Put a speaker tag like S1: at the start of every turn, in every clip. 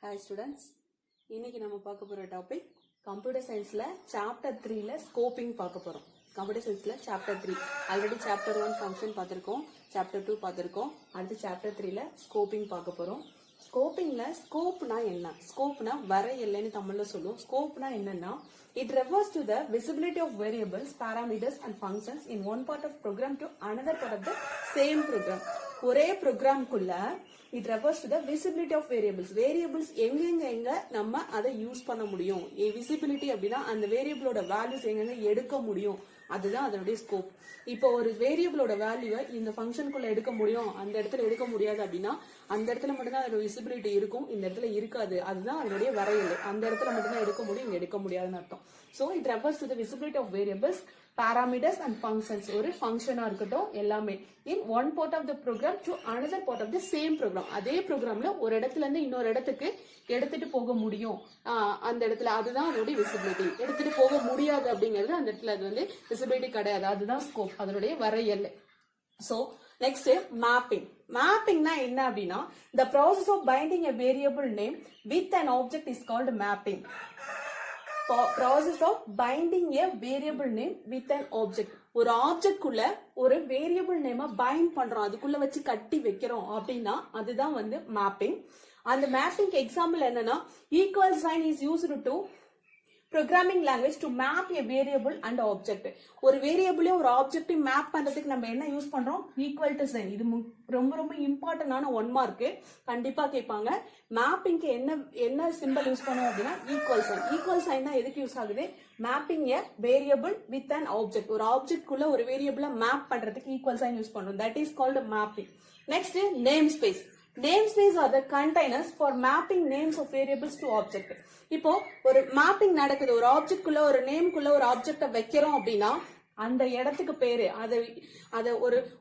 S1: Hi students, இன்னைக்கு நம்ம பார்க்க போற டாபிக் கம்ப்யூட்டர் சயின்ஸ்ல சாப்டர் 3ல ஸ்கோப்பிங் பார்க்க போறோம். கம்ப்யூட்டர் சயின்ஸ்ல சாப்டர் 3 ஆல்ரெடி சாப்டர் 1 ஃபங்க்ஷன் பார்த்திருக்கோம், சாப்டர் 2 பார்த்திருக்கோம். அடுத்து சாப்டர் 3ல ஸ்கோப்பிங் பார்க்க போறோம். ஸ்கோப்பிங்ல ஸ்கோப்னா என்ன? ஸ்கோப்னா வரையல்லைன்னு தமிழ்ல சொல்லுவோம். ஸ்கோப்னா என்னன்னா it refers to the visibility of variables, parameters and functions in one part of program to another part of the same program. ஒரே ப்ரோக்ராம்குள்ள it refers to the visibility of variables. variables எங்க நம்ம அதை யூஸ் பண்ண முடியும். visibility அப்படின்னா அந்த வேரியபிளோட values எங்க எடுக்க முடியும், அதுதான் அதனுடைய ஸ்கோப். இப்போ ஒரு வேரியபிளோட வேல்யூவை இந்த ஃபங்க்ஷனுக்குள்ள எடுக்க முடியும், அந்த இடத்துல எடுக்க முடியாது அப்படின்னா அந்த இடத்துல மட்டும்தான் அதோட விசிபிலிட்டி இருக்கும், இந்த இடத்துல இருக்காது, அதுதான் அதனுடைய வரையலை. அந்த இடத்துல மட்டும்தான் எடுக்க முடியும், இங்க எடுக்க முடியாதுன்னு அர்த்தம். So it refers to the visibility of variables, parameters and functions. ஒரு ஃபங்க்ஷனா இருக்கட்டும் எல்லாமே in one part of the program to another part of the same program. அதே ப்ரோக்ராம்ல ஒரு இடத்துல இருந்து இன்னொரு இடத்துக்கு எடுத்துட்டு போக முடியும், அந்த இடத்துல அதுதான் அதோடைய விசிபிலிட்டி. எடுத்துட்டு போக முடியாது அப்படிங்கிறது அந்த இடத்துல அது வந்து விசிபிலிட்டி கிடையாது, அதுதான் ஸ்கோப், அதனுடைய வரையல்லை. So next mapping. mappingனா என்ன அப்படின்னா the process of binding a variable name with an object is called mapping. process of binding a variable name with an object. ஒரு ஆப்ஜெக்ட் குள்ள ஒரு வேரியபிள் நேம பைண்ட் பண்றோம், அதுக்குள்ள வச்சு கட்டி வைக்கிறோம் அப்படின்னா அதுதான் வந்து மேப்பிங். அந்த மேப்பிங் எக்ஸாம்பிள் என்னன்னா equal sign is used to programming language to map a variable and object. ஒரு வேரியபிளையும் ஒரு ஆப்ஜெக்டையும் மேப் பண்றதுக்கு நம்ம என்ன யூஸ் பண்றோம்? Equal to sign. இது ரொம்ப ரொம்ப இம்பார்ட்டன்டான 1 மார்க் கண்டிப்பா கேட்பாங்க. மேப்பிங்க்கு என்ன சிம்பிள் யூஸ் பண்ணுவோம் அப்படின்னா ஈக்குவல் சைன். ஈக்குவல் சைன் தான் எதுக்கு யூஸ் ஆகுது? Mapping a variable with an object. ஒரு ஆப்ஜெக்ட் குள்ள ஒரு வேரியபிளை மேப் பண்றதுக்கு ஈக்குவல் சைன் யூஸ் பண்றோம். that is called mapping. next namespace. namespace are the containers for mapping names of variables to object. இப்போ ஒரு மேப்பிங் நடக்குது, ஒரு ஆப்ஜெக்ட் குள்ள ஒரு நேம் குள்ள ஒரு ஆப்ஜெக்ட வைக்கிறோம் அப்படின்னா அந்த இடத்துக்கு பேரு, அத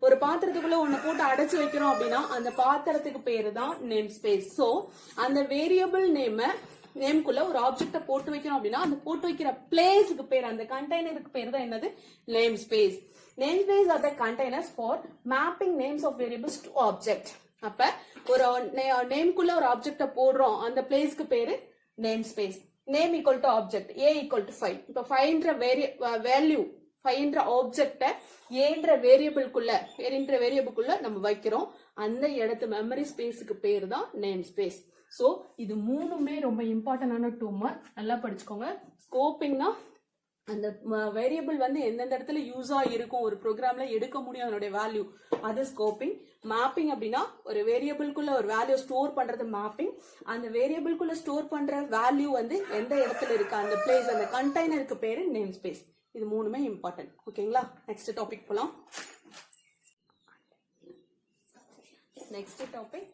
S1: ஒரு பாத்திரத்துக்குள்ள ஒண்ணு போட்டு அடைச்சு வைக்கிறோம் அப்படின்னா அந்த பாத்திரத்துக்கு பேரு தான் நேம் ஸ்பேஸ். சோ அந்த வேரியபிள் நேம்குள்ள ஒரு ஆப்ஜெக்ட போட்டு வைக்கிறோம் அப்படின்னா அந்த போட்டு வைக்கிற பிளேஸுக்கு பேர், அந்த கண்டெய்னருக்கு பேர் தான் என்னது? Name space. Name space are the containers for mapping names of variables to object. அப்ப ஒரு நேம்குள்ள ஒரு ஆப்ஜெக்ட போடுறோம், அந்த பிளேஸ்க்கு பேரு name space. Name equal to object, A equal to 5. இப்ப 5ன்ற வேல்யூ 5ன்ற ஆப்ஜெக்ட ஏன்ற வேரியபிள்குள்ள நம்ம வைக்கிறோம், அந்த இடத்து மெமரி ஸ்பேஸுக்கு பேரு தான் நேம் ஸ்பேஸ். சோ இது மூணுமே ரொம்ப இம்பார்ட்டன்டான 2 மார்க், நல்லா படிச்சுக்கோங்க. ஸ்கோப்பிங்னா அந்த வேரியபிள் வந்து எந்தெந்த இடத்துல யூஸா இருக்கும், ஒரு ப்ரோக்ராம்ல எடுக்க முடியும் அதனுடைய வேல்யூ, அது ஸ்கோப்பிங். மேப்பிங் அப்படின்னா ஒரு வேரியபிள்குள்ள ஒரு வேல்யூ ஸ்டோர் பண்றது மேப்பிங். அந்த வேரியபிள்குள்ள ஸ்டோர் பண்ற வேல்யூ வந்து எந்த இடத்துல இருக்கு, அந்த பிளேஸ், அந்த கண்டெய்னருக்கு பேரு நேம் ஸ்பேஸ். இது மூணுமே இம்பார்ட்டன்ட். ஓகேங்களா? நெக்ஸ்ட் டாபிக் போலாம். Next topic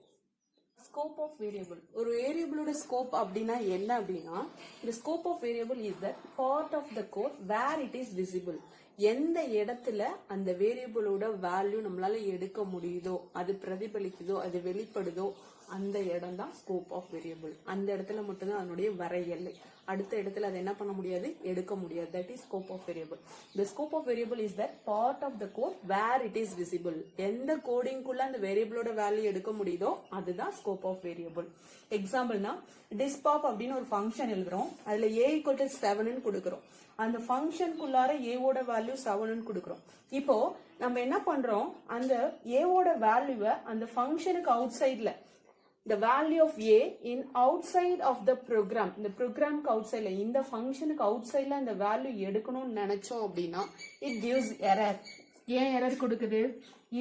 S1: scope of variable. ஒரு வேரியபிளோட ஸ்கோப் அப்படின்னா என்ன அப்படின்னா the scope of variable is the part of the code where it is visible. எந்த இடத்துல அந்த வேரியபிளோட வேல்யூ நம்மளால எடுக்க முடியுதோ, அது பிரதிபலிக்குதோ, அது வெளிப்படுதோ, அந்த இடம் தான் ஸ்கோப் ஆஃப் வேரியபிள். அந்த இடத்துல மட்டும்தான் அதனுடைய வரையல்லை, அடுத்த இடத்துல அதை என்ன பண்ண முடியாது? எடுக்க முடியாது. that is scope of variable. the scope of variable is that part of the code where it is visible. எந்த கோடிங்குள்ள அந்த வேரியபிளோட வேல்யூ எடுக்க முடியுதோ அதுதான் scope of variable. எக்ஸாம்பிள்னா dispop அப்படின்னு ஒரு ஃபங்க்ஷன் எழுதுறோம், அதுல a = 7ன்னு கொடுக்கிறோம், அந்த ஃபங்க்ஷனுக்குள்ளார a ஓட வேல்யூ 7ன்னு கொடுக்கிறோம். இப்போ நம்ம என்ன பண்றோம்? அந்த a ஓட வேல்யூவை அந்த ஃபங்க்ஷனுக்கு அவுட் சைட்ல, the value of a in outside of the program, இந்த ப்ரோக்ராம்க்கு அவுட் சைட்ல, இந்த ஃபங்க்ஷனுக்கு அவுட் சைட்ல அந்த வேல்யூ எடுக்கணும்னு நினைச்சோம் அப்படின்னா it gives error. ஏன் எரர் கொடுக்குது?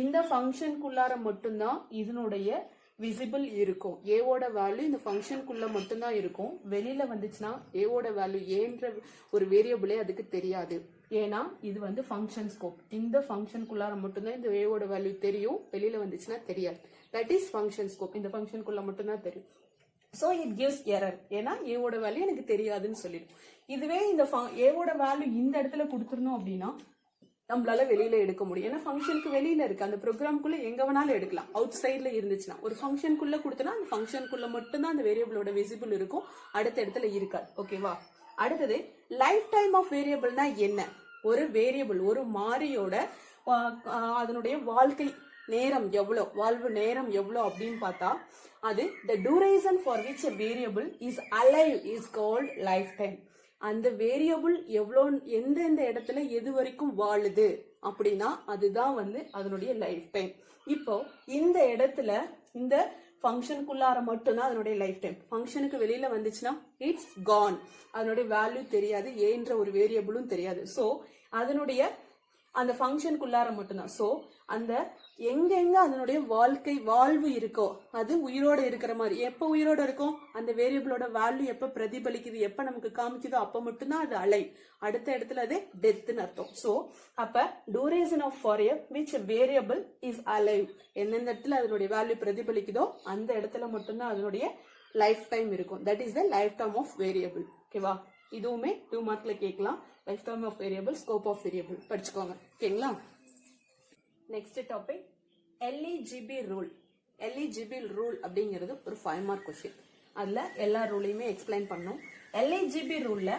S1: இந்த ஃபங்க்ஷனுக்குள்ளார மட்டும்தான் இதனுடைய விசிபிள் இருக்கும், ஏவோட வேல்யூ இந்த ஃபங்க்ஷனுக்குள்ள மட்டும்தான் இருக்கும். வெளியில வந்துச்சுன்னா ஏவோட வேல்யூ ஏன்ற ஒரு வேரியபிளே அதுக்கு தெரியாது. ஏன்னா இது வந்து ஃபங்க்ஷன் ஸ்கோப், இந்த ஃபங்க்ஷனுக்குள்ளார மட்டும்தான் இந்த ஏவோட வேல்யூ தெரியும், வெளியில வந்துச்சுன்னா தெரியாது. தட் இஸ் ஃபங்க்ஷன் ஸ்கோப், இந்த ஃபங்க்ஷனுக்குள்ள மட்டும்தான் தெரியும். ஸோ இட் கிவ்ஸ் எரர், ஏன்னா ஏவோட வேல்யூ எனக்கு தெரியாதுன்னு சொல்லிடும். இதுவே இந்த ஏவோட வேல்யூ இந்த இடத்துல கொடுத்துருந்தோம் அப்படின்னா நம்மளால வெளியில எடுக்க முடியும், ஏன்னா ஃபங்க்ஷனுக்கு வெளியில இருக்கு, அந்த ப்ரோக்ராம்குள்ள எங்க வேணாலும் எடுக்கலாம். அவுட் சைட்ல இருந்துச்சுன்னா, ஒரு ஃபங்க்ஷனுக்குள்ள கொடுத்தனா அந்த ஃபங்க்ஷனுக்குள்ள மட்டும்தான் அந்த வேரியபிளோட விசிபிள் இருக்கும், அடுத்த இடத்துல இருக்காது. ஓகேவா? அடுத்தது லைஃப் டைம் ஆஃப் வேரியபிள்னா என்ன? ஒரு வேரியபிள், ஒரு மாறியோட அதனுடைய வாழ்க்கை நேரம் எவ்வளோ, வாழ்வு நேரம் எவ்வளோ அப்படின்னு பார்த்தா அது the duration for which a variable is alive is called lifetime. அந்த வேரியபிள் எவ்வளோ எந்தெந்த இடத்துல எது வரைக்கும் வாழுது அப்படின்னா அதுதான் வந்து அதனுடைய லைஃப் டைம். இப்போ இந்த இடத்துல இந்த ஃபங்க்ஷனுக்குள்ளார மட்டும்தான் அதனுடைய லைஃப் டைம். ஃபங்க்ஷனுக்கு வெளியில வந்துச்சுன்னா இட்ஸ் கான், அதனுடைய வேல்யூ தெரியாது, ஏன்ற ஒரு வேரியபிளும் தெரியாது. ஸோ அதனுடைய அந்த ஃபங்க்ஷனுக்குள்ளார மட்டும்தான். ஸோ அந்த எங்கெங்க அதனுடைய வாழ்வு இருக்கோ அது உயிரோட இருக்கிற மாதிரி. எப்போ உயிரோட இருக்கும், அந்த வேரியபிளோட வேல்யூ எப்ப பிரதிபலிக்குது, எப்ப நமக்கு காமிக்குதோ அப்ப மட்டும்தான் அது அலை. அடுத்த இடத்துல அது டெத்னு அர்த்தம். ஸோ அப்ப duration of for a which variable is alive, எந்தெந்த இடத்துல அதனுடைய வேல்யூ பிரதிபலிக்குதோ அந்த இடத்துல மட்டும்தான் அதனுடைய லைஃப் டைம் இருக்கும். That is the life time of variable. ஓகேவா? இதுவுமே 2 மார்க்ல கேட்கலாம். Life time of variable, scope of variable படிச்சுக்கோங்க. ஓகேங்களா? Next topic LEGB rule. LEGB rule அப்படிங்கிறது ஒரு 5 மார்க் கொஸ்டின். அதுல எல்லா ரூலையுமே எக்ஸ்பிளைன் பண்ணோம். LEGB ரூல்ல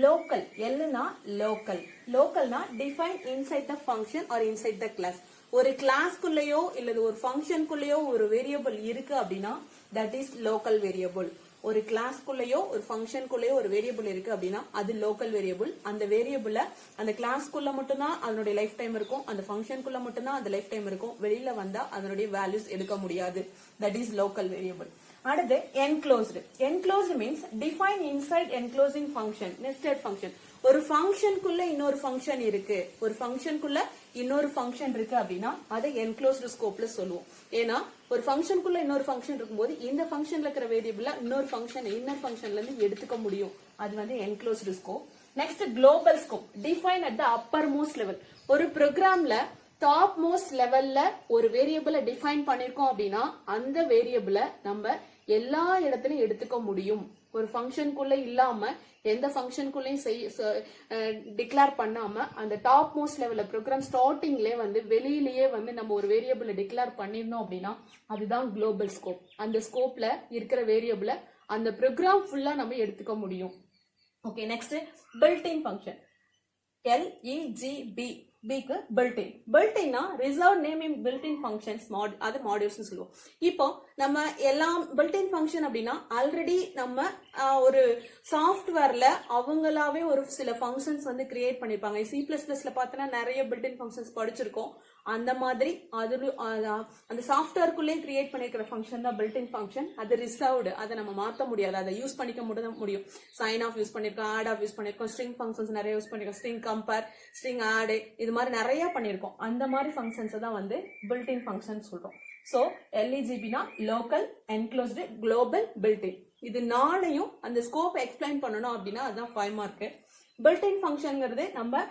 S1: லோக்கல், எல்னா லோக்கல், லோக்கல்னா define inside the function or inside the class. ஒரு கிளாஸ்க்குள்ளேயோ இல்லது ஒரு ஃபங்க்ஷனுக்குள்ளேயோ ஒரு வேரியபிள் இருக்கு அப்படின்னா தட் இஸ் லோக்கல் வேரியபிள். ஒரு கிளாஸ்க்குள்ளேயோ ஒரு ஃபங்க்ஷனுக்குள்ளேயோ ஒரு வேரியபிள் இருக்கு அப்படின்னா அது லோக்கல் வேரியபிள். அந்த வேரியபிள அந்த கிளாஸ்க்குள்ள மட்டும்தான் அதனுடைய லைஃப் டைம் இருக்கும், அந்த ஃபங்க்ஷனுக்குள்ள மட்டும்தான் அந்த லைஃப் டைம் இருக்கும். வெளியில வந்தா அதனுடைய வேல்யூஸ் எடுக்க முடியாது. That is local variable. அடுத்து enclosed. Enclosed means define inside enclosing function, nested function. ஒரு ஃபங்க்ஷனுக்குள்ள இன்னொரு ஃபங்க்ஷன் இருக்கு, ஒரு ஃபங்க்ஷனுக்குள்ள இன்னொரு ஃபங்க்ஷன் இருக்கு அப்படின்னா அதை என்க்ளோஸ்டு ஸ்கோப்ல சொல்லுவோம். ஏன்னா ஒரு ஃபங்க்ஷனுக்குள்ள இன்னொரு ஃபங்க்ஷன் இருக்கும்போது இந்த ஃபங்க்ஷன்ல இருக்கிற வேரியபிள இன்னொரு ஃபங்க்ஷன் இன்னர் ஃபங்க்ஷன்ல இருந்து எடுத்துக்க முடியும். அது வந்து enclosed scope. Next global scope, define at the upper most level. ஒரு ப்ரோக்ராம்ல டாப் மோஸ்ட் லெவல்ல ஒரு வேரியபிளை டிஃபைன் பண்ணிருக்கோம் அப்படின்னா அந்த வேரியபிளை நம்ம எல்லா இடத்துலயும் எடுத்துக்க முடியும். ஒரு ஃபங்க்ஷனுக்குள்ள இல்லாம எந்த ஃபங்க்ஷனுக்குள்ளயும் டிக்ளேர் பண்ணாம அந்த டாப் மோஸ்ட் லெவல்ல ப்ரோக்ராம் ஸ்டார்டிங்லேயே வந்து வெளியிலேயே வந்து நம்ம ஒரு வேரியபிளை டிக்ளேர் பண்ணிருந்தோம் அப்படின்னா அதுதான் குளோபல் ஸ்கோப். அந்த ஸ்கோப்ல இருக்கிற வேரியபிளை அந்த ப்ரோக்ராம் ஃபுல்லா நம்ம எடுத்துக்க முடியும். Okay, next built-in function. LEGB க்கு பில்ட்-இன். பில்ட்-இன்னா reserve name in built-in functions, அது மாடியூல்ஸ் சொல்லுவோம். இப்போ நம்ம எல்லாம் பில்ட்-இன் ஃபங்க்ஷன் அப்படின்னா ஆல்ரெடி நம்ம ஒரு சாஃப்ட்வேர்ல அவங்களாவே ஒரு சில ஃபங்க்ஷன்ஸ் வந்து கிரியேட் பண்ணிருப்பாங்க. C++ல பார்த்தோன்னா நிறைய பில்ட்-இன் ஃபங்க்ஷன்ஸ் படிச்சிருக்கோம். அந்த மாதிரி அது அந்த சாஃப்ட்வேர்க்குள்ளே கிரியேட் பண்ணிருக்கிற ஃபங்க்ஷன் தான் பில்ட்-இன் ஃபங்க்ஷன். அது ரிசர்வ்டு, அதை நம்ம மாற்ற முடியாது, அதை யூஸ் பண்ணிக்க முடியும். சைன் ஆஃப் யூஸ் பண்ணிருக்கோம், ஆட் ஆஃப் யூஸ் பண்ணிருக்கோம், ஸ்ட்ரிங் ஃபங்க்ஷன்ஸ் நிறைய யூஸ் பண்ணிருக்கோம், ஸ்ட்ரிங் கம்பேர், ஸ்ட்ரிங் ஆட், இது மாதிரி நிறைய பண்ணிருக்கோம். அந்த மாதிரி ஃபங்க்ஷன்ஸ் தான் வந்து பில்ட்-இன் ஃபங்க்ஷன் சொல்றோம். சோ LEGBனா லோக்கல், என்க்ளோஸ்டு, குளோபல், பில்ட்-இன். இது நாளையும் அந்த ஸ்கோப் எக்ஸ்பிளைன் பண்ணணும் அப்படின்னா அதுதான் 5 மார்க். பில்ட்-இன் ஃபங்க்ஷன்ங்கிறது நம்ம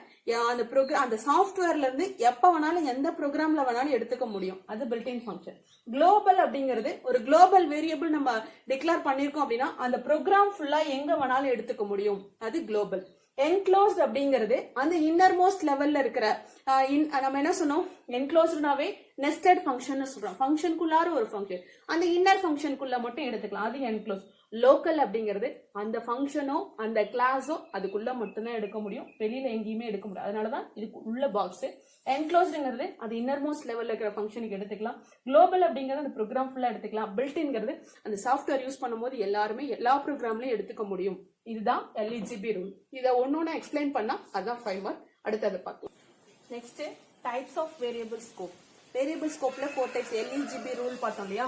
S1: அந்த ப்ரோக்ராம் அந்த சாஃப்ட்வேர்ல இருந்து எப்ப வேணாலும் எந்த ப்ரோக்ராம்ல வேணாலும் எடுத்துக்க முடியும். அது பில்ட்-இன் ஃபங்க்ஷன். குளோபல் அப்படிங்கிறது ஒரு குளோபல் வேரியபிள் நம்ம டிக்ளேர் பண்ணிருக்கோம் அப்படின்னா அந்த ப்ரோக்ராம் ஃபுல்லா எங்க வேணாலும் எடுத்துக்க முடியும். அது குளோபல். என்க்ளோஸ்ட் அப்படிங்கிறது அந்த இன்னர் மோஸ்ட் லெவல்ல இருக்கிற நம்ம என்ன சொன்னோம், என்க்ளோஸ்டுனாவே நெஸ்டட் ஃபங்க்ஷன் சொல்றோம். ஃபங்க்ஷனுக்குள்ளார ஒரு ஃபங்க்ஷன் அந்த இன்னர் ஃபங்க்ஷனுக்குள்ள மட்டும் எடுத்துக்கலாம், அது என்க்ளோஸ். லோக்கல் அப்படிங்கிறது அந்த ஃபங்க்ஷனோ அந்த கிளாஸோ அதுக்குள்ள மட்டும்தான் எடுக்க முடியும், வெளியில எங்கேயுமே எடுக்க முடியாது. அதனாலதான் இதுக்கு உள்ள பாக்ஸ். என்க்ளோஸ்டுங்கிறது அது இன்னர் மோஸ்ட் லெவல்ல இருக்கிற ஃபங்க்ஷனுக்கு எடுத்துக்கலாம். குளோபல் அப்படிங்கிறது அந்த ப்ரோக்ராம் ஃபுல்லா எடுத்துக்கலாம். பில்ட்-இன்ங்கிறது அந்த சாஃப்ட்வேர் யூஸ் பண்ணும்போது எல்லாருமே எல்லா ப்ரோக்ராம்லயும் எடுத்துக்க முடியும். இதுதான் LEGB ரூல். இதை ஒன்னொன்னு எக்ஸ்பிளைன் பண்ணா அதான் 5 மார்க். அடுத்தது பார்க்கலாம். Next types of variable scope. Variable ஸ்கோப்ல 4 டைப்ஸ். LEGB ரூல் பார்த்தோம் இல்லையா,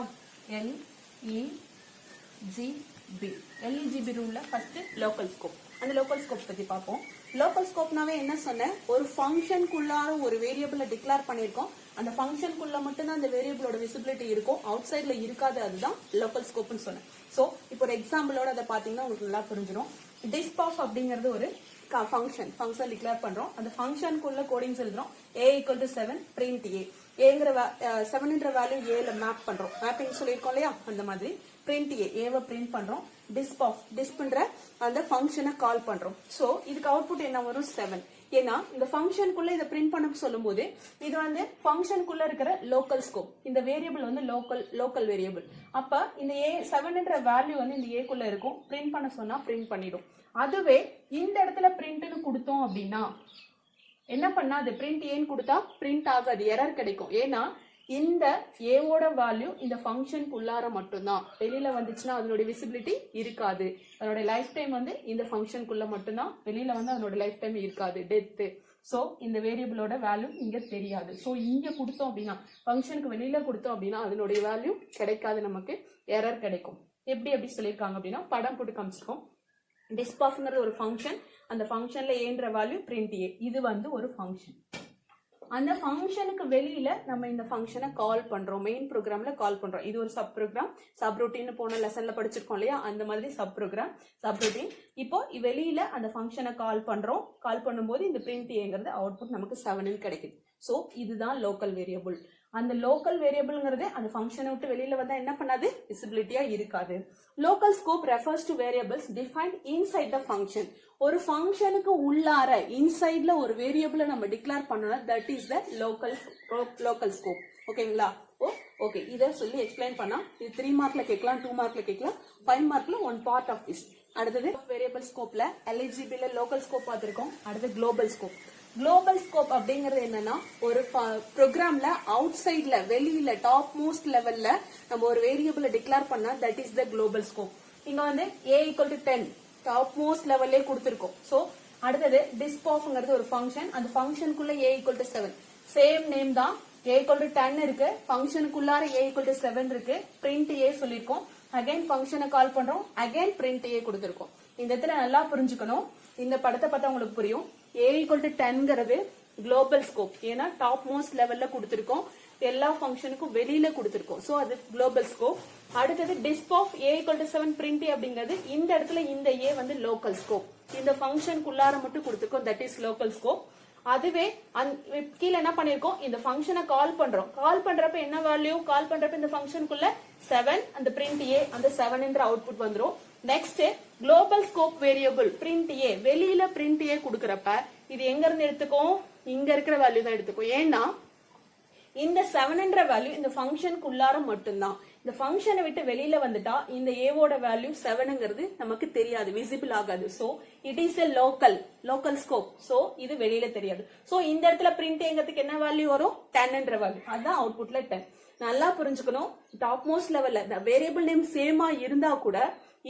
S1: LEGB ரூல்ல ஃபர்ஸ்ட் லோக்கல் ஸ்கோப். அந்த லோக்கல் ஸ்கோப் பத்தி பார்ப்போம். லோக்கல் ஸ்கோப்னாவே என்ன சொன்னேன், ஒரு ஃபங்க்ஷனுக்குள்ளார ஒரு வேரியபிளை டிக்ளேர் பண்ணிருக்கோம், அந்த ஃபங்க்ஷனுக்குள்ள மட்டும்தான் அந்த வேரியபிளோட விசிபிலிட்டி இருக்கும், அவுட் சைட்ல இருக்காது. அதுதான் லோக்கல் ஸ்கோப்னு சொன்னேன். சோ இப்போ ஒரு எக்ஸாம்பிளோட அதை பாத்தீங்கன்னா உங்களுக்கு நல்லா புரிஞ்சிடும். டிஸ்பாஃப் அப்படிங்கிறது ஒரு ஃபங்க்ஷன் டிக்ளேர் பண்றோம். அந்த ஃபங்க்ஷனுக்குள்ள கோடிங்ஸ் எழுதுறோம். A = 7 print A. ஏங்கிற 7ன்ற வேல்யூ Aல மேப் பண்றோம். மேப்பிங் சொல்லியிருக்கோம் இல்லையா, அந்த மாதிரி print A, Aவை பிரிண்ட் பண்றோம். டிஸ்ப்ன்ற அந்த ஃபங்க்ஷனை கால் பண்றோம். சோ இதுக்கு அவுட்புட் என்ன வரும், 7. ஏன்னா இந்த ஃபங்க்ஷனுக்குள்ள இதை பிரிண்ட் பண்ண சொல்லும் போது இது வந்து ஃபங்க்ஷனுக்குள்ள இருக்கிற லோக்கல் ஸ்கோப். இந்த வேரியபிள் வந்து லோக்கல் வேரியபிள். அப்ப இந்த 7ன்ற வேல்யூ வந்து இந்த ஏக்குள்ள இருக்கும். பிரிண்ட் பண்ண சொன்னா பிரிண்ட் பண்ணிடும். அதுவே இந்த இடத்துல பிரிண்ட்னு கொடுத்தோம் அப்படின்னா என்ன பண்ணா, அது பிரிண்ட் ஏன்னு கொடுத்தா பிரிண்ட் ஆகாது, எரர் கிடைக்கும். ஏன்னா இந்த ஏவோட வேல்யூ இந்த ஃபங்க்ஷனுக்கு உள்ளார மட்டும்தான், வெளியில வந்துச்சுன்னா அதனுடைய விசிபிலிட்டி இருக்காது. அதனுடைய லைஃப் டைம் வந்து இந்த ஃபங்க்ஷனுக்குள்ள மட்டும்தான், வெளியில வந்து அதனோட லைஃப் டைம் இருக்காது, டெத்து. ஸோ இந்த வேரியபிளோட வேல்யூ இங்க தெரியாது. ஸோ இங்க கொடுத்தோம் அப்படின்னா, ஃபங்க்ஷனுக்கு வெளியில கொடுத்தோம் அப்படின்னா அதனுடைய வேல்யூ கிடைக்காது, நமக்கு எரர் கிடைக்கும். எப்படி சொல்லியிருக்காங்க அப்படின்னா, படம் போட்டு காமிச்சிருக்கோம். டிஸ்பாஃப்ங்கிறது ஒரு ஃபங்க்ஷன், அந்த ஃபங்க்ஷன்ல ஏன்ற வேல்யூ பிரிண்ட் ஏ. இது வந்து ஒரு ஃபங்க்ஷன். அந்த ஃபங்க்ஷனுக்கு வெளியில நம்ம இந்த ஃபங்க்ஷனை கால் பண்றோம், மெயின் ப்ரோக்ராம்ல கால் பண்றோம். இது ஒரு சப் ப்ரோக்ராம், சப் ரொட்டீன் போன லெசன்ல படிச்சிருக்கோம் இல்லையா, அந்த மாதிரி சப் ப்ரோக்ராம், சப் ரொட்டீன். இப்போ வெளியில அந்த ஃபங்க்ஷனை கால் பண்றோம். கால் பண்ணும்போது இந்த பிரிண்ட் ஏங்கிறது அவுட்புட் நமக்கு 7 கிடைக்குது. ஸோ இதுதான் லோக்கல் வேரியபிள். அந்த லோக்கல் வேரியபிள்ங்கிறது அந்த ஃபங்க்ஷனை விட்டு வெளியில வந்தா என்ன பண்ணாது, விசிபிலிட்டியா இருக்காது. Local scope refers to variables defined inside the function. ஒரு ஃபங்க்ஷனுக்கு உள்ளார இன்சைட்ல ஒரு வேரியபிளை நம்ம டிக்ளேர் பண்ணணும், that is the local scope. ஓகேங்களா? ஓகே, இதை சொல்லி எக்ஸ்பிளைன் பண்ணா இது 3 மார்க்ல கேட்கலாம், 2 மார்க்ல கேட்கலாம், 5 மார்க்ல 1 பார்ட் ஆஃப் திஸ். அடுத்தது வேரியபிள் ஸ்கோப்ல எல்ஜிபில லோக்கல் ஸ்கோப் பார்த்திருக்கோம். அடுத்து குளோபல் ஸ்கோப். குளோபல் ஸ்கோப் அப்படிங்கிறது என்னன்னா, ஒரு ப்ரோக்ராம்ல அவுட் சைட்ல வெளியில டாப் மோஸ்ட் லெவல்ல நம்ம ஒரு வேரியபிளை டிக்ளேர் பண்ணா that is the global scope. இங்க வந்து a = 10 டாப் மோஸ்ட் லெவல்லே கொடுத்திருக்கோம். சோ அடுத்தது டிஸ்பாஃப்ங்கிறது ஒரு ஃபங்க்ஷன், அந்த ஃபங்க்ஷனுக்குள்ள a = 7, சேம் நேம் தான். a = 10 இருக்கு, ஃபங்க்ஷனுக்குள்ளார a = 7 இருக்கு, பிரிண்ட் a சொல்லிருக்கோம். அகைன் ஃபங்க்ஷனை கால் பண்றோம், அகைன் பிரிண்ட் a கொடுத்திருக்கோம். இந்த இடத்துல நல்லா புரிஞ்சுக்கணும், இந்த படத்தை பார்த்தா உங்களுக்கு புரியும். a = 10ங்கிறது குளோபல் ஸ்கோப், ஏன்னா டாப் மோஸ்ட் லெவல்ல கொடுத்திருக்கோம், எல்லா ஃபங்க்ஷனுக்கும் வெளியில கொடுத்திருக்கோம். சோ அது குளோபல் ஸ்கோப். அடுத்தது டிஸ்பாஃப் a = 7 பிரிண்ட் அப்படிங்கிறது இந்த இடத்துல இந்த a வந்து லோக்கல் ஸ்கோப், இந்த ஃபங்க்ஷனுக்குள்ளார மட்டும் கொடுத்திருக்கோம், தட் இஸ் லோக்கல் ஸ்கோப். அதுவே கீழே என்ன பண்ணிருக்கோம், இந்த ஃபங்க்ஷனை கால் பண்றோம். கால் பண்றப்ப என்ன வேல்யூ, கால் பண்றப்ப இந்த ஃபங்க்ஷனுக்குள்ள 7, அந்த பிரிண்ட் a, அந்த 7 என்ற அவுட்புட் வந்துரும். Next global scope variable print a, வெளியில பிரிண்ட் a கொடுக்கறப்ப இது எங்க இருந்து எடுத்துக்கும், இங்க இருக்கிற வேல்யூ தான் எடுத்துக்கும். ஏன்னா இந்த 7 என்ற வேல்யூ இந்த ஃபங்க்ஷனுக்கு உள்ளார மட்டும்தான், இந்த ஃபங்க்ஷனை விட்டு வெளியில வந்துட்டா இந்த ஏவோட வேல்யூ 7ங்கிறது நமக்கு தெரியாது, விசிபிள் ஆகாது. So it is a local scope. So இது வெளியில தெரியாது. சோ இந்த இடத்துல பிரிண்ட் ஏங்கிறதுக்கு என்ன வேல்யூ வரும், 10 என்ற வேல்யூ, அதான் அவுட்புட்ல 10. நல்லா புரிஞ்சுக்கணும், டாப் மோஸ்ட் லெவல்ல வேரியபிள் நேம் சேமா இருந்தா கூட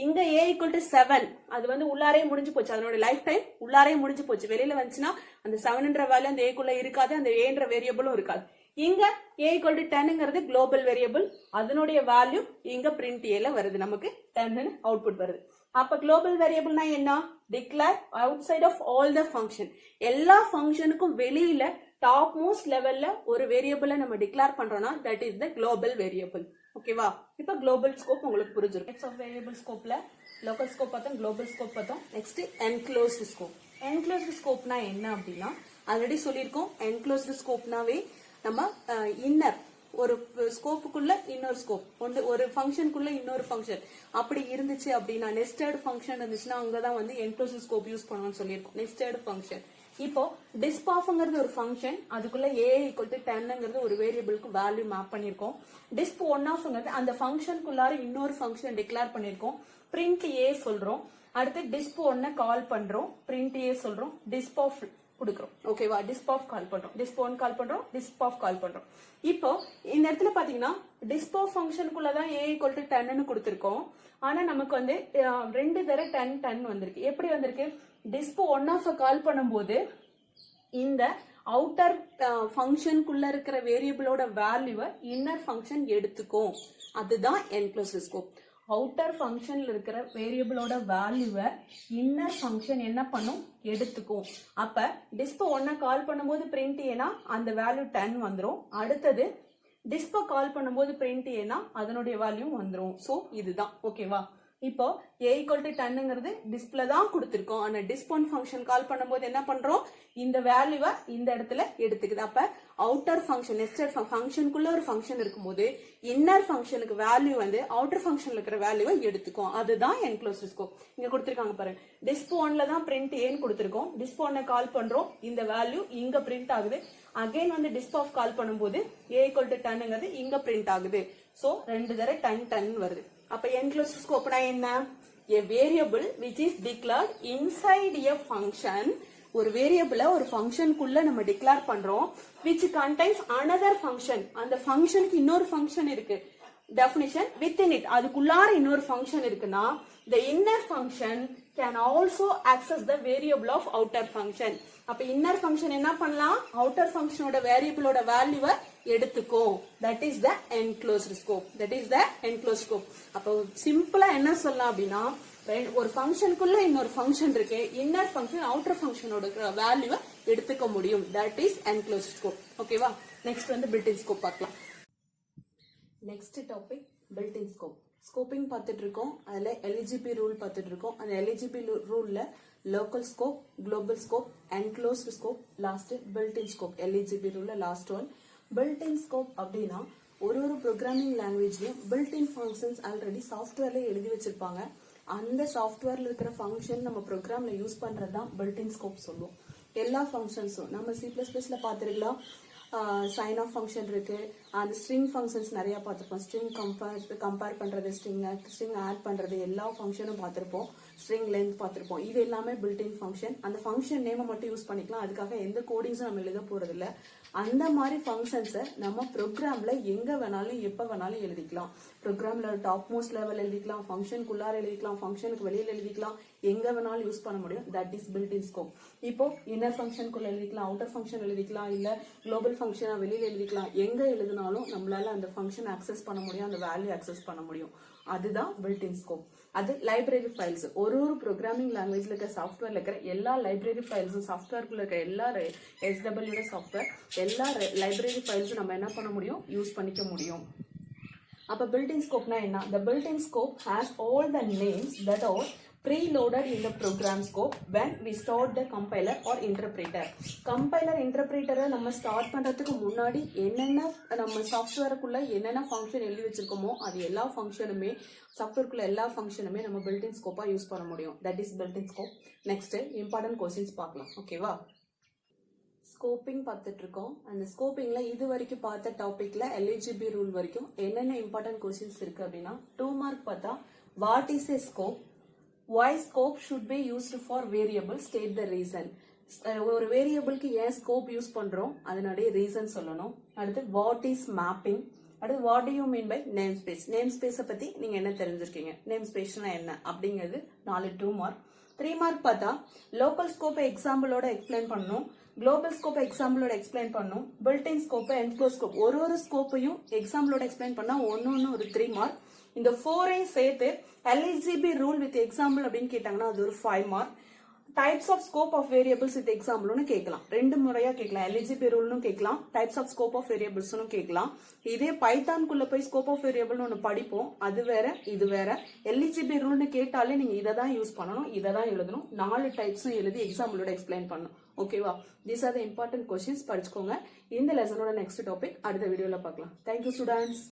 S1: இங்க a = 7 அது வந்து உள்ளாரே முடிஞ்சு போச்சு, அதனோட லைஃப் டைம் உள்ளாரே முடிஞ்சு போச்சு. வெளியில வந்துச்சுன்னா அந்த 7 என்ற வேல்யூ அந்த ஏக்குள்ள இருக்காது, அந்த a என்ற வேரியபிளும் இருக்காது. இங்க a = 10ங்கிறது குளோபல் வேரியபிள், அதனுடைய வேல்யூ இங்க பிரிண்ட் ஏல வருது, நமக்கு 10 அவுட்புட் வருது. அப்ப குளோபல் வேரியபிள்னா என்ன, declare outside of all the function, எல்லா ஃபங்க்ஷனுக்கும் வெளியில டாப் மோஸ்ட் லெவல்ல ஒரு வேரியபிளை நம்ம டிக்ளேர் பண்றோம்னா that is the global variable. ஓகேவா? இப்ப குளோபல் ஸ்கோப் உங்களுக்கு புரிஞ்சிருக்கும். நெக்ஸ்ட் ஆஃப் வேரியபிள் ஸ்கோப்ல லோக்கல் ஸ்கோப் பார்த்தோம், குளோபல் ஸ்கோப் பார்த்தோம். Next enclosed scope. என்க்ளோஸ்டு ஸ்கோப்னா என்ன அப்படின்னா, ஆல்ரெடி சொல்லியிருக்கோம், என்க்ளோஸ்டு ஸ்கோப்னாவே நம்ம இன்னர் ஒரு ஸ்கோப்புக்குள்ள இன்னொரு ஸ்கோப், ஒரு ஃபங்க்ஷனுக்குள்ள இன்னொரு ஃபங்க்ஷன் அப்படி இருந்துச்சு அப்படின்னா, நெஸ்டட் ஃபங்க்ஷன் இருந்துச்சுன்னா அங்கதான் வந்து என்க்ளோஸ்டு ஸ்கோப் யூஸ் பண்ணணும்னு சொல்லியிருக்கோம், நெஸ்டட் ஃபங்க்ஷன். இப்போ டிஸ்பாஃப்ங்கிறது ஒரு ஃபங்க்ஷன், அதுக்குள்ள a = 10ங்கிறது ஒரு வேரியபிளுக்கு வேல்யூ மேப் பண்ணிருக்கோம். டிஸ்ப் ஒன் ஆஃப்ங்கிறது அந்த ஃபங்க்ஷனுக்குள்ளார இன்னொரு ஃபங்க்ஷன் டிக்ளேர் பண்ணிருக்கோம், பிரிண்ட் a சொல்றோம். அடுத்து டிஸ்ப் 1 கால் பண்றோம், பிரிண்ட் a சொல்றோம், டிஸ்பாஃப் கொடுக்குறோம். ஓகேவா? டிஸ்பாஃப் கால் பண்றோம், டிஸ்ப் 1 கால் பண்றோம், டிஸ்பாஃப் கால் பண்றோம். இப்போ இந்த இடத்துல பாத்தீங்கன்னா டிஸ்பாஃப் ஃபங்க்ஷனுக்குள்ளதான் a = 10ன்னு கொடுத்திருக்கோம். ஆனா நமக்கு வந்து 2 தடவை 10 வந்திருக்கு. எப்படி வந்திருக்கு, டிஸ்ப் 1 கால் பண்ணும்போது இந்த அவுட்டர் ஃபங்க்ஷனுக்குள்ள இருக்கிற வேரியபிளோட வேல்யூவை இன்னர் ஃபங்க்ஷன் எடுத்துக்கும், அதுதான் என்க்ளோஸ்டு ஸ்கோப். அவுட்டர் ஃபங்க்ஷன்ல இருக்கிற வேரியபிளோட வேல்யூவை இன்னர் ஃபங்க்ஷன் என்ன பண்ணும், எடுத்துக்கும். அப்ப டிஸ்ப் 1 கால் பண்ணும்போது பிரிண்ட் ஏனா அந்த வேல்யூ 10 வந்துரும். அடுத்தது டிஸ்ப கால் பண்ணும்போது பிரிண்ட் ஏனா அதனுடைய வேல்யூ வந்துரும். சோ இதுதான். ஓகேவா? இப்போ a = 10ங்கிறது டிஸ்ப்ல தான் கொடுத்திருக்கோம், ஆனா டிஸ்ப் 1 ஃபங்க்ஷன் கால் பண்ணும்போது என்ன பண்றோம், இந்த வேல்யூவை இந்த இடத்துல எடுத்துக்குது. அப்ப அவுட்டர் ஃபங்க்ஷன் நெஸ்டட் ஃபங்க்ஷனுக்குள்ள ஒரு ஃபங்க்ஷன் இருக்கும்போது இன்னர் ஃபங்க்ஷனுக்கு வேல்யூ வந்து அவுட்டர் ஃபங்க்ஷன்ல இருக்கிற வேல்யூவை எடுத்துக்கும், அதுதான் என்க்ளோஸ்டு ஸ்கோப். இங்க கொடுத்திருக்காங்க பாருங்க, டிஸ்ப் 1ல தான் பிரிண்ட் ஏன்னு கொடுத்திருக்கோம், டிஸ்ப் 1 கால் பண்றோம், இந்த வேல்யூ இங்க பிரிண்ட் ஆகுது. அகைன் வந்து டிஸ்ப் ஆஃப் கால் பண்ணும்போது a = 10ங்கிறது இங்க பிரிண்ட் ஆகுது. சோ 2 தடவை 10 வருது. அப்ப என்க்ளோஸ்டு ஸ்கோப்னா என்ன, a variable which is declared inside a function ஒரு வேரியபிள ஒரு ஃபங்க்ஷனுக்குள்ள நம்ம டிக்ளேர் பண்றோம் which contains another function. அந்த ஃபங்க்ஷனுக்கு இன்னொரு ஃபங்க்ஷன் இருக்கு. definition within it, அதுக்குள்ளார இன்னொரு ஃபங்க்ஷன் இருக்குன்னா the inner function can also access the variable of outer function. அப்ப இன்னர் ஃபங்க்ஷன் என்ன பண்ணலாம், அவுட்டர் ஃபங்க்ஷனோட வேரியபிளோட வேல்யூவை எடுத்துக்கும். that is the enclosed scope. that is the enclosed scope. அப்போ சிம்பிளா என்ன சொல்லலாம் அப்படின்னா, ஒரு ஃபங்க்ஷனுக்குள்ள இன்னொரு ஃபங்க்ஷன் இருக்கு, இன்னர் ஃபங்க்ஷன் அவுட்டர் ஃபங்க்ஷனோட வேல்யூவை எடுத்துக்க முடியும். that is enclosed scope. ஓகேவா? நெக்ஸ்ட் வந்து built-in scope பார்க்கலாம். Next topic built-in scope. Scoping பார்த்துட்டு இருக்கோம். அதுல எலிஜிபி ரூல் பார்த்துட்டு இருக்கோம். அந்த எலிஜிபி ரூல்ல local scope, global scope, enclosed scope, last built-in scope. LEGB ரூல்ல லாஸ்ட் ஒன். built-in scope அப்படின்னா ஒரு ப்ரோக்ராமிங் லாங்குவேஜ்லயும் built-in functions ஆல்ரெடி சாஃப்ட்வேர்ல எழுதி வச்சிருப்பாங்க. அந்த சாஃப்ட்வேர்ல இருக்கிற ஃபங்க்ஷன் நம்ம ப்ரோக்ராம்ல யூஸ் பண்றதுதான் built-in scope சொல்லுவோம். எல்லா ஃபங்க்ஷன்ஸும் நம்ம C++ல பார்த்திருக்கலாம். சைன் ஆஃப் ஃபங்க்ஷன் இருக்கு, அந்த ஸ்ட்ரிங் ஃபங்க்ஷன்ஸ் நிறைய பார்த்துருப்போம். ஸ்ட்ரிங் கம்பேர் பண்றது, ஸ்ட்ரிங் ஆட் பண்றது, எல்லா ஃபங்க்ஷனும் பார்த்திருப்போம். ஸ்ட்ரிங் லென்த் பார்த்திருப்போம். இது எல்லாமே built-in ஃபங்க்ஷன். அந்த ஃபங்க்ஷன் நேமை மட்டும் யூஸ் பண்ணிக்கலாம். அதுக்காக எந்த கோடிங்ஸும் நம்ம எழுத போறது இல்ல. அந்த மாதிரி ஃபங்க்ஷன்ஸை நம்ம ப்ரோக்ராம்ல எங்க வேணாலும் எப்ப வேணாலும் எழுதிக்கலாம். ப்ரோக்ராம்ல டாப் மோஸ்ட் லெவல் எழுதிக்கலாம், ஃபங்க்ஷனுக்குள்ளார எழுதிக்கலாம், ஃபங்க்ஷனுக்கு வெளியில எழுதிக்கலாம், எங்க வேணாலும் யூஸ் பண்ண முடியும். That is built-in scope. இப்போ இன்னர் ஃபங்க்ஷனுக்குள்ள எழுதிக்கலாம், அவுட்டர் ஃபங்க்ஷன் எழுதிக்கலாம், இல்ல குளோபல் ஃபங்க்ஷனா வெளியில எழுதிக்கலாம். எங்க எழுதினாலும் நம்மளால அந்த ஃபங்க்ஷன் அக்சஸ் பண்ண முடியும், அந்த வேல்யூ அக்சஸ் பண்ண முடியும். அதுதான் built-in scope. அது லைப்ரரி ஃபைல்ஸ். ஒரு ப்ரோக்ராமிங் லாங்குவேஜ்ல இருக்க சாஃப்ட்வேர்ல இருக்கிற எல்லா லைப்ரரி ஃபைல்ஸும், சாஃப்ட்வேர்க்குள்ள இருக்க எல்லா SW சாஃப்ட்வேர் எல்லா லைப்ரரி ஃபைல்ஸும் நம்ம என்ன பண்ண முடியும், யூஸ் பண்ணிக்க முடியும். அப்ப built-in scopeனா என்ன? The built-in scope has all the names that are preloaded in the program scope when we start the compiler or interpreter. Compiler interpreter நம்ம ஸ்டார்ட் பண்றதுக்கு முன்னாடி என்னென்ன நம்ம சாஃப்ட்வேருக்குள்ள என்னென்ன ஃபங்க்ஷன் எழுதி வச்சிருக்கோமோ அது எல்லா ஃபங்க்ஷனுமே, சாஃப்ட்வேருக்குள்ள எல்லா ஃபங்க்ஷனுமே நம்ம built-in scope-ஆ யூஸ் பண்ண முடியும். That is built-in scope. Next important questions பார்க்கலாம். ஓகேவா? ஸ்கோப்பிங் பார்த்துட்டு இருக்கோம். அந்த ஸ்கோப்பிங்ல இது வரைக்கும் பார்த்த டாபிக்ல எலிஜிபி ரூல் வரைக்கும் என்னென்ன இம்பார்ட்டன்ட் கொஸ்டின்ஸ் இருக்கு அப்படின்னா, 2 மார்க் பார்த்தா what is a scope, why scope should be used for variable, state the reason. ஒரு வேரியபிளுக்கு ஏன் ஸ்கோப் யூஸ் பண்றோம் அதனுடைய ரீசன் சொல்லணும். அடுத்து வாட் இஸ் மேப்பிங், அடுத்து what do you mean by name space. Name ஸ்பேஸை பத்தி நீங்க என்ன தெரிஞ்சிருக்கீங்க, நேம் ஸ்பேஸ்னா என்ன அப்படிங்கிறது 4 2 மார்க். 3 மார்க் பார்த்தா லோக்கல் ஸ்கோப்பை எக்ஸாம்பிளோட எக்ஸ்பிளைன் பண்ணணும், குளோபல் ஸ்கோப்பை எக்ஸாம்பிளோட எக்ஸ்பிளைன் பண்ணும், built-in ஸ்கோப்பை, என்க்ளோஸ்ட் ஸ்கோப் ஒரு ஸ்கோப்பையும் எக்ஸாம்பிளோட எக்ஸ்பிளைன் பண்ணா ஒன்னு ஒரு 3 மார்க். இந்த 4ஐயும் சேர்த்து எலிஜிபி ரூல் வித் எக்ஸாம்பிள் அப்படின்னு கேட்டாங்கன்னா அது ஒரு 5 mark. Types of scope of variables with எக்ஸாம்பிள்னு கேட்கலாம். 2 முறையா கேட்கலாம். எலிஜிபி ரூல்னு கேட்கலாம், டைப்ஸ் ஆஃப் ஸ்கோப் ஆஃப் வேரியபிள்ஸ்னு கேட்கலாம். இதே பைத்தான்குள்ள போய் ஸ்கோப் ஆஃப் வேரியபிள்னு ஒன்று படிப்போம், அது வேற இது வேற. எலிஜிபி ரூல்னு கேட்டாலே நீங்க இதை தான் யூஸ் பண்ணணும், இதை தான் எழுதணும். 4 டைப்ஸும் எழுதி எக்ஸாம்பிளோட எக்ஸ்பிளைன் பண்ணணும். ஓகேவா? These are the important questions. படிச்சுக்கோங்க. இந்த லெசனோட நெக்ஸ்ட் டாபிக் அடுத்த வீடியோல பார்க்கலாம். Thank you students.